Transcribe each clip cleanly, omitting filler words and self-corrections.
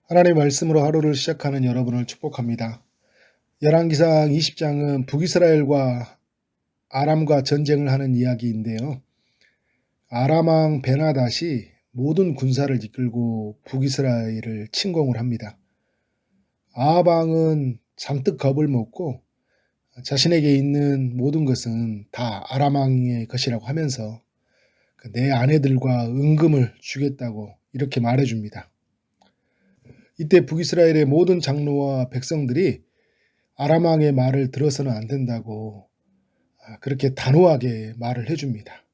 하나님의 말씀으로 하루를 시작하는 여러분을 축복합니다. 열왕기상 20장은 북이스라엘과 아람과 전쟁을 하는 이야기인데요. 아람 왕 베나닷이 모든 군사를 이끌고 북이스라엘을 침공을 합니다. 아합 왕은 잔뜩 겁을 먹고 자신에게 있는 모든 것은 다 아람 왕의 것이라고 하면서 내 아내들과 은금을 주겠다고 이렇게 말해줍니다. 이때 북이스라엘의 모든 장로와 백성들이 아람 왕의 말을 들어서는 안 된다고 그렇게 단호하게 말을 해줍니다.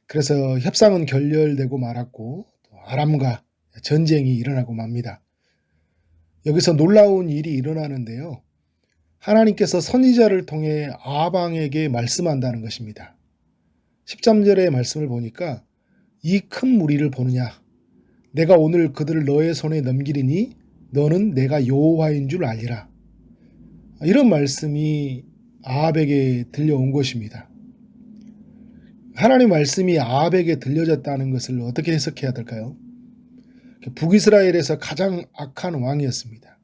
그래서 협상은 결렬되고 말았고 아람과 전쟁이 일어나고 맙니다. 여기서 놀라운 일이 일어나는데요. 하나님께서 선지자를 통해 아합 왕에게 말씀한다는 것입니다. 13절의 말씀을 보니까 이 큰 무리를 보느냐? 내가 오늘 그들을 너의 손에 넘기리니 너는 내가 여호와인 줄 알리라. 이런 말씀이 아합에게 들려온 것입니다. 하나님 말씀이 아합에게 들려졌다는 것을 어떻게 해석해야 될까요? 북이스라엘에서 가장 악한 왕이었습니다.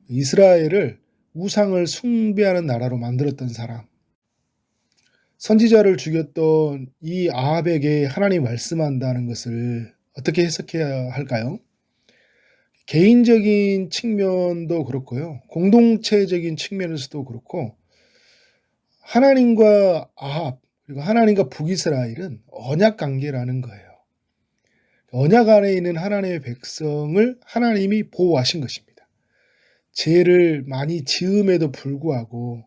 이스라엘을 우상을 숭배하는 나라로 만들었던 사람. 선지자를 죽였던 이 아합에게 하나님 말씀한다는 것을 어떻게 해석해야 할까요? 개인적인 측면도 그렇고요. 공동체적인 측면에서도 그렇고 하나님과 아합 그리고 하나님과 북이스라엘은 언약 관계라는 거예요. 언약 안에 있는 하나님의 백성을 하나님이 보호하신 것입니다. 죄를 많이 지음에도 불구하고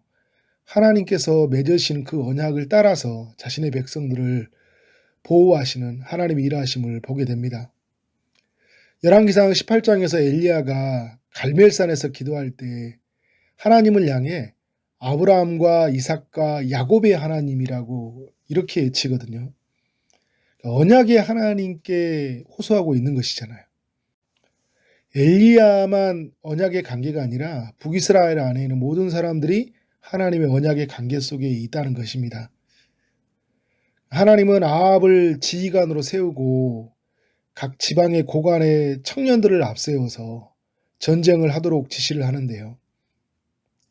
하나님께서 맺으신 그 언약을 따라서 자신의 백성들을 보호하시는 하나님의 일하심을 보게 됩니다. 열왕기상 18장에서 엘리야가 갈멜산에서 기도할 때 하나님을 향해 아브라함과 이삭과 야곱의 하나님이라고 이렇게 외치거든요. 언약의 하나님께 호소하고 있는 것이잖아요. 엘리야만 언약의 관계가 아니라 북이스라엘 안에 있는 모든 사람들이 하나님의 언약의 관계 속에 있다는 것입니다. 하나님은 아합을 지휘관으로 세우고 각 지방의 고관의 청년들을 앞세워서 전쟁을 하도록 지시를 하는데요.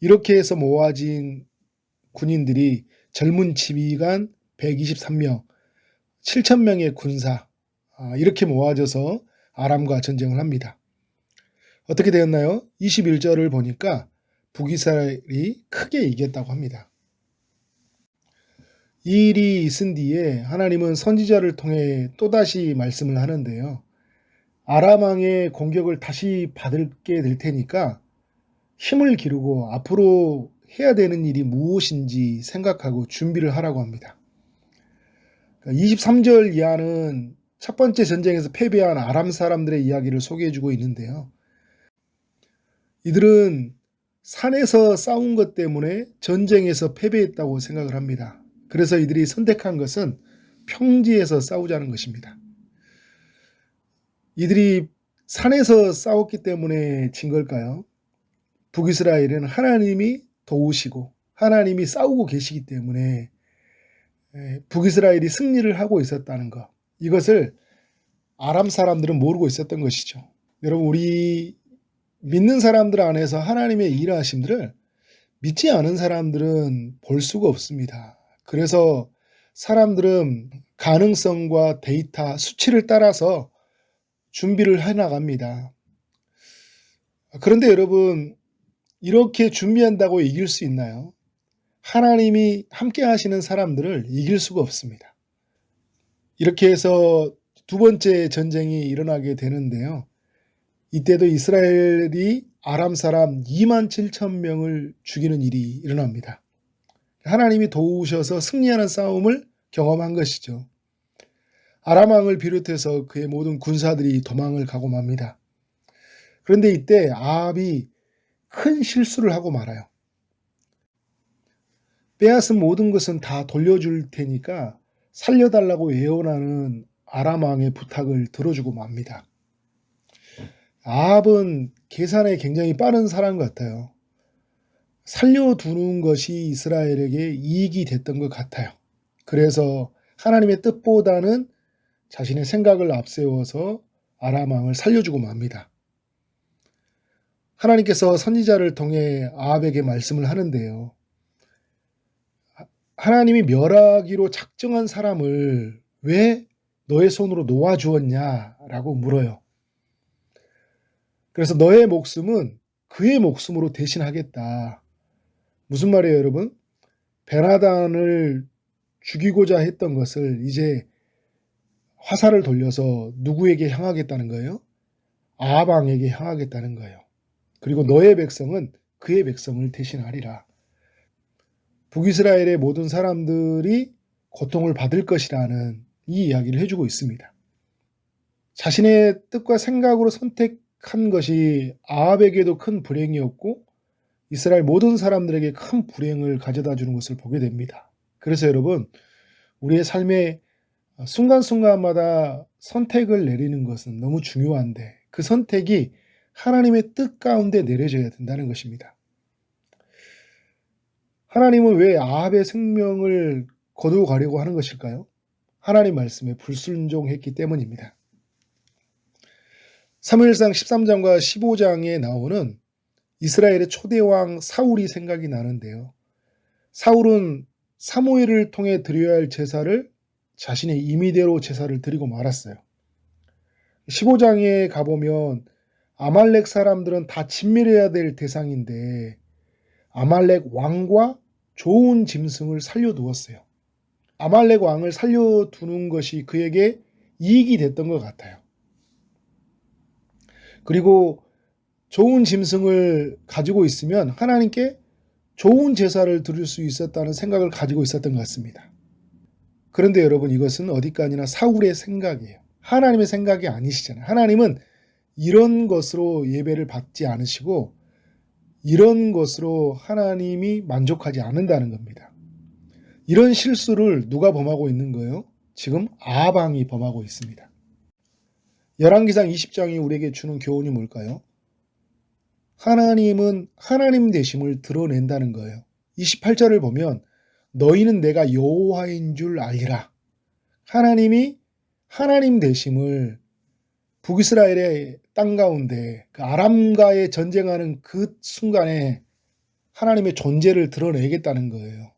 이렇게 해서 모아진 군인들이 젊은 지휘관 123명, 7,000명의 군사 이렇게 모아져서 아람과 전쟁을 합니다. 어떻게 되었나요? 21절을 보니까 북이스라엘이 크게 이겼다고 합니다. 이 일이 있은 뒤에 하나님은 선지자를 통해 또다시 말씀을 하는데요. 아람 왕의 공격을 다시 받게 될 테니까 힘을 기르고 앞으로 해야 되는 일이 무엇인지 생각하고 준비를 하라고 합니다. 23절 이하는 첫 번째 전쟁에서 패배한 아람 사람들의 이야기를 소개해주고 있는데요. 이들은 산에서 싸운 것 때문에 전쟁에서 패배했다고 생각을 합니다. 그래서 이들이 선택한 것은 평지에서 싸우자는 것입니다. 이들이 산에서 싸웠기 때문에 진 걸까요? 북이스라엘은 하나님이 도우시고 하나님이 싸우고 계시기 때문에 북이스라엘이 승리를 하고 있었다는 것. 이것을 아람 사람들은 모르고 있었던 것이죠. 여러분, 우리 믿는 사람들 안에서 하나님의 일하심들을 믿지 않은 사람들은 볼 수가 없습니다. 그래서 사람들은 가능성과 데이터, 수치를 따라서 준비를 해나갑니다. 그런데 여러분, 이렇게 준비한다고 이길 수 있나요? 하나님이 함께 하시는 사람들을 이길 수가 없습니다. 이렇게 해서 두 번째 전쟁이 일어나게 되는데요. 이때도 이스라엘이 아람 사람 27,000명을 죽이는 일이 일어납니다. 하나님이 도우셔서 승리하는 싸움을 경험한 것이죠. 아람 왕을 비롯해서 그의 모든 군사들이 도망을 가고 맙니다. 그런데 이때 아합이 큰 실수를 하고 말아요. 빼앗은 모든 것은 다 돌려줄 테니까 살려달라고 예언하는 아람 왕의 부탁을 들어주고 맙니다. 아합은 계산에 굉장히 빠른 사람 같아요. 살려두는 것이 이스라엘에게 이익이 됐던 것 같아요. 그래서 하나님의 뜻보다는 자신의 생각을 앞세워서 아람 왕을 살려주고 맙니다. 하나님께서 선지자를 통해 아합에게 말씀을 하는데요. 하나님이 멸하기로 작정한 사람을 왜 너의 손으로 놓아주었냐라고 물어요. 그래서 너의 목숨은 그의 목숨으로 대신하겠다. 무슨 말이에요, 여러분? 베나단을 죽이고자 했던 것을 이제 화살을 돌려서 누구에게 향하겠다는 거예요? 아합 왕에게 향하겠다는 거예요. 그리고 너의 백성은 그의 백성을 대신하리라. 북이스라엘의 모든 사람들이 고통을 받을 것이라는 이 이야기를 해주고 있습니다. 자신의 뜻과 생각으로 선택한 것이 아합에게도 큰 불행이었고 이스라엘 모든 사람들에게 큰 불행을 가져다 주는 것을 보게 됩니다. 그래서 여러분, 우리의 삶의 순간순간마다 선택을 내리는 것은 너무 중요한데 그 선택이 하나님의 뜻 가운데 내려져야 된다는 것입니다. 하나님은 왜 아합의 생명을 거두어 가려고 하는 것일까요? 하나님 말씀에 불순종했기 때문입니다. 사무엘상 13장과 15장에 나오는 이스라엘의 초대왕 사울이 생각이 나는데요. 사울은 사무엘을 통해 드려야 할 제사를 자신의 임의대로 제사를 드리고 말았어요. 15장에 가보면 아말렉 사람들은 다 진멸해야 될 대상인데 아말렉 왕과 좋은 짐승을 살려두었어요. 아말렉 왕을 살려두는 것이 그에게 이익이 됐던 것 같아요. 그리고 좋은 짐승을 가지고 있으면 하나님께 좋은 제사를 드릴 수 있었다는 생각을 가지고 있었던 것 같습니다. 그런데 여러분, 이것은 어디까지나 사울의 생각이에요. 하나님의 생각이 아니시잖아요. 하나님은 이런 것으로 예배를 받지 않으시고 이런 것으로 하나님이 만족하지 않는다는 겁니다. 이런 실수를 누가 범하고 있는 거예요? 지금 아합 왕이 범하고 있습니다. 열왕기상 20장이 우리에게 주는 교훈이 뭘까요? 하나님은 하나님 되심을 드러낸다는 거예요. 28절을 보면 너희는 내가 여호와인 줄 알리라. 하나님이 하나님 되심을 북이스라엘의 땅 가운데 그 아람과의 전쟁하는 그 순간에 하나님의 존재를 드러내겠다는 거예요.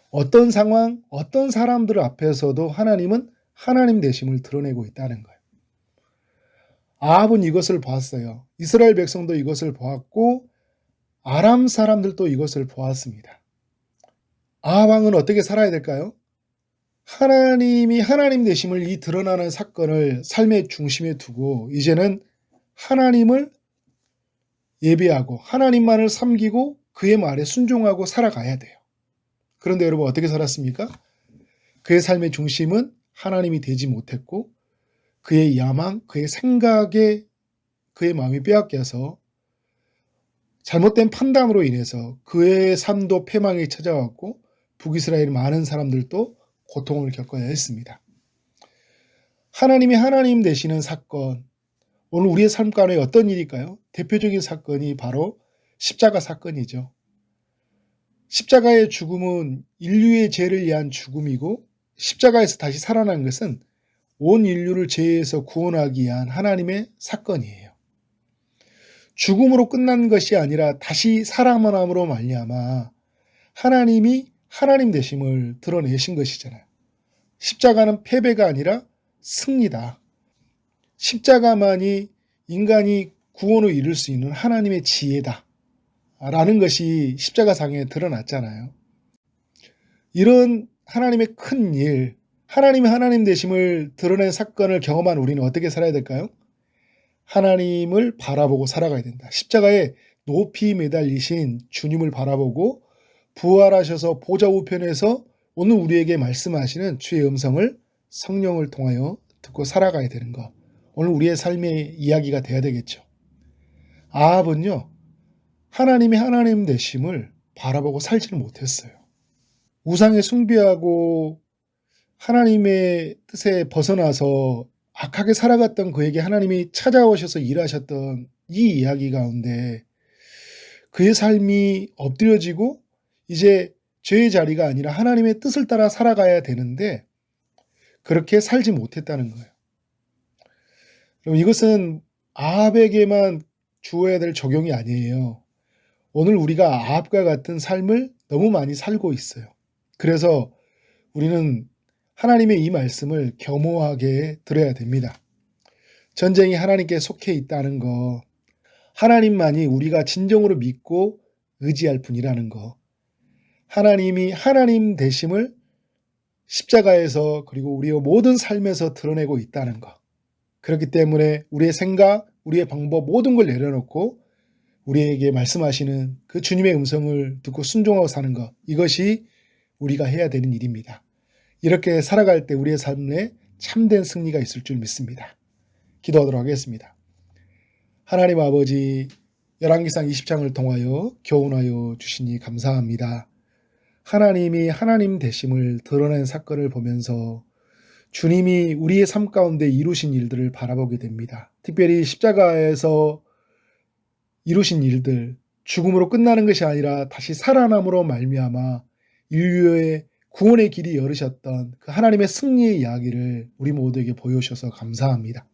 어떤 상황, 어떤 사람들 앞에서도 하나님은 하나님 되심을 드러내고 있다는 거예요. 아합은 이것을 보았어요. 이스라엘 백성도 이것을 보았고 아람 사람들도 이것을 보았습니다. 아합 왕은 어떻게 살아야 될까요? 하나님이 하나님 되심을 이 드러나는 사건을 삶의 중심에 두고 이제는 하나님을 예배하고 하나님만을 섬기고 그의 말에 순종하고 살아가야 돼요. 그런데 여러분, 어떻게 살았습니까? 그의 삶의 중심은 하나님이 되지 못했고 그의 야망, 그의 생각에 그의 마음이 빼앗겨서 잘못된 판단으로 인해서 그의 삶도 패망이 찾아왔고 북이스라엘 많은 사람들도 고통을 겪어야 했습니다. 하나님이 하나님 되시는 사건, 오늘 우리의 삶 가운데 어떤 일일까요? 대표적인 사건이 바로 십자가 사건이죠. 십자가의 죽음은 인류의 죄를 위한 죽음이고 십자가에서 다시 살아난 것은 온 인류를 죄에서 구원하기 위한 하나님의 사건이에요. 죽음으로 끝난 것이 아니라 다시 살아남음으로 말미암아 하나님이 하나님 되심을 드러내신 것이잖아요. 십자가는 패배가 아니라 승리다. 십자가만이 인간이 구원을 이룰 수 있는 하나님의 지혜다. 라는 것이 십자가상에 드러났잖아요. 이런 하나님의 큰 일, 하나님이 하나님 되심을 드러낸 사건을 경험한 우리는 어떻게 살아야 될까요? 하나님을 바라보고 살아가야 된다. 십자가에 높이 매달리신 주님을 바라보고 부활하셔서 보좌 우편에서 오늘 우리에게 말씀하시는 주의 음성을 성령을 통하여 듣고 살아가야 되는 것. 오늘 우리의 삶의 이야기가 돼야 되겠죠. 아합은요, 하나님이 하나님 되심을 바라보고 살지를 못했어요. 우상에 숭배하고 하나님의 뜻에 벗어나서 악하게 살아갔던 그에게 하나님이 찾아오셔서 일하셨던 이 이야기 가운데 그의 삶이 엎드려지고 이제 죄의 자리가 아니라 하나님의 뜻을 따라 살아가야 되는데 그렇게 살지 못했다는 거예요. 그럼 이것은 아합에게만 주어야 될 적용이 아니에요. 오늘 우리가 아합과 같은 삶을 너무 많이 살고 있어요. 그래서 우리는 하나님의 이 말씀을 겸허하게 들어야 됩니다. 전쟁이 하나님께 속해 있다는 거, 하나님만이 우리가 진정으로 믿고 의지할 분이라는 거, 하나님이 하나님 되심을 십자가에서 그리고 우리의 모든 삶에서 드러내고 있다는 거. 그렇기 때문에 우리의 생각, 우리의 방법 모든 걸 내려놓고 우리에게 말씀하시는 그 주님의 음성을 듣고 순종하고 사는 것, 이것이 우리가 해야 되는 일입니다. 이렇게 살아갈 때 우리의 삶에 참된 승리가 있을 줄 믿습니다. 기도하도록 하겠습니다. 하나님 아버지, 열왕기상 20장을 통하여 교훈하여 주시니 감사합니다. 하나님이 하나님 되심을 드러낸 사건을 보면서 주님이 우리의 삶 가운데 이루신 일들을 바라보게 됩니다. 특별히 십자가에서 이루신 일들, 죽음으로 끝나는 것이 아니라 다시 살아남으로 말미암아 인류의 구원의 길이 열으셨던 그 하나님의 승리의 이야기를 우리 모두에게 보여주셔서 감사합니다.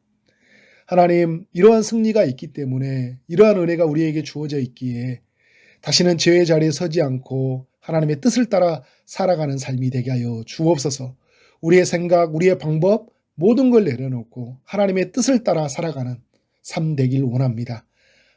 하나님, 이러한 승리가 있기 때문에 이러한 은혜가 우리에게 주어져 있기에 다시는 죄의 자리에 서지 않고 하나님의 뜻을 따라 살아가는 삶이 되게 하여 주옵소서. 우리의 생각, 우리의 방법 모든 걸 내려놓고 하나님의 뜻을 따라 살아가는 삶 되길 원합니다.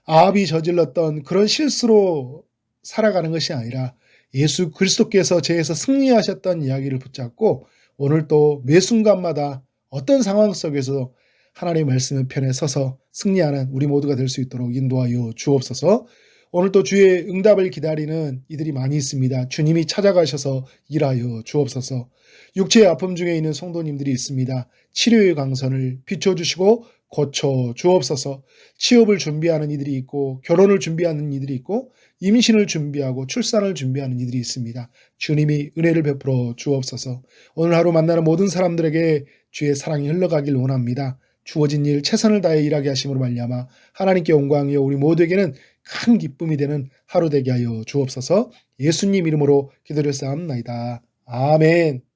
아합이 저질렀던 그런 실수로 살아가는 것이 아니라 예수 그리스도께서 죄에서 승리하셨던 이야기를 붙잡고 오늘 또 매 순간마다 어떤 상황 속에서 하나님의 말씀의 편에 서서 승리하는 우리 모두가 될 수 있도록 인도하여 주옵소서. 오늘 또 주의 응답을 기다리는 이들이 많이 있습니다. 주님이 찾아가셔서 일하여 주옵소서. 육체의 아픔 중에 있는 성도님들이 있습니다. 치료의 강선을 비춰주시고 고쳐 주옵소서. 취업을 준비하는 이들이 있고 결혼을 준비하는 이들이 있고 임신을 준비하고 출산을 준비하는 이들이 있습니다. 주님이 은혜를 베풀어 주옵소서. 오늘 하루 만나는 모든 사람들에게 주의 사랑이 흘러가길 원합니다. 주어진 일 최선을 다해 일하게 하심으로 말미암아 하나님께 영광이요 우리 모두에게는 큰 기쁨이 되는 하루 되게 하여 주옵소서. 예수님 이름으로 기도를 쌓옵나이다. 아멘.